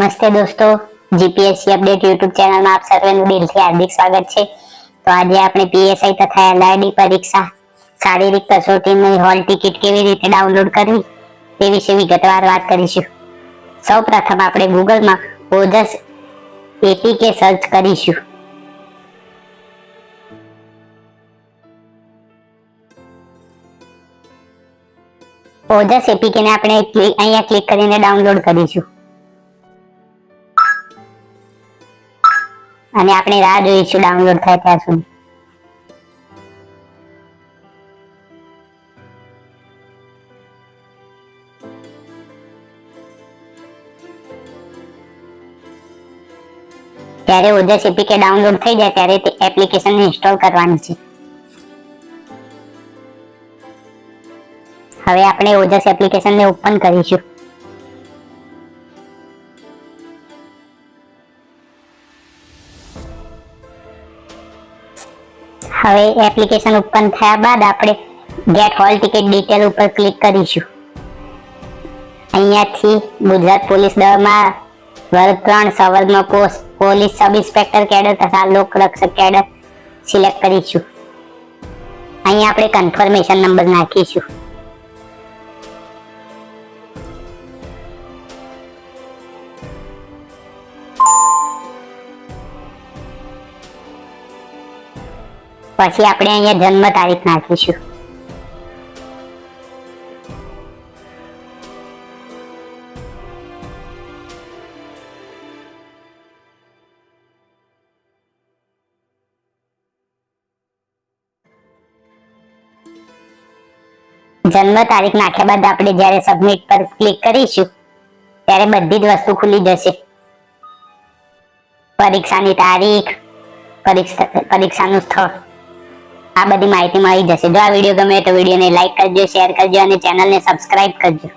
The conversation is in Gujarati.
नमस्ते दोस्तों, जीपीएससी अपडेट यूट्यूब चैनल में आप सर्वेનું દિલથી હાર્દિક સ્વાગત છે। તો આજે આપણે પીએસઆઈ તથા એલઆરડી પરીક્ષા શારીરિક કસોટીની હોલ ટિકિટ કેવી રીતે ડાઉનલોડ કરવી તે વિશે વિગતવાર વાત કરીશું। સૌપ્રથમ આપણે ગૂગલમાં ઓજસ એપીકે સર્ચ કરીશું। ઓજસ એપીકેને આપણે અહીંયા ક્લિક કરીને ડાઉનલોડ કરીશું અને આપણે રાહ જોઈશું ડાઉનલોડ થાય ત્યાં સુધી। ત્યારે ઓજસ એપીકે ડાઉનલોડ થઈ જાય ત્યારે તે એપ્લિકેશન ઇન્સ્ટોલ કરવાની છે। હવે આપણે ઓજસ એપ્લિકેશનને ઓપન કરીશું। હવે એપ્લિકેશન ઓપન થયા બાદ આપણે ગેટ હોલ ટિકિટ ડિટેલ ઉપર ક્લિક કરીશું। અહીંયાથી ગુજરાત પોલીસ દળમાં વર્ગ 3 સવર્ગમાં પોલીસ સબ ઇન્સ્પેક્ટર કેડર તથા લોક રક્ષક કેડર સિલેક્ટ કરીશું। અહીંયા આપણે કન્ફર્મેશન નંબર નાખીશું। પછી આપણે અહીંયા જન્મ તારીખ નાખીશું। જન્મ તારીખ નાખ્યા બાદ આપણે જ્યારે સબમિટ પર ક્લિક કરીશું ત્યારે બધી જ વસ્તુ ખુલી જશે। પરીક્ષાની તારીખ, પરીક્ષાનું સ્થળ, આ બધી માહિતી મળી જશે। જો આ વિડીયો ગમે તો વિડીયોને લાઈક કરજો, શેર કરજો અને ચેનલને સબસ્ક્રાઇબ કરજો।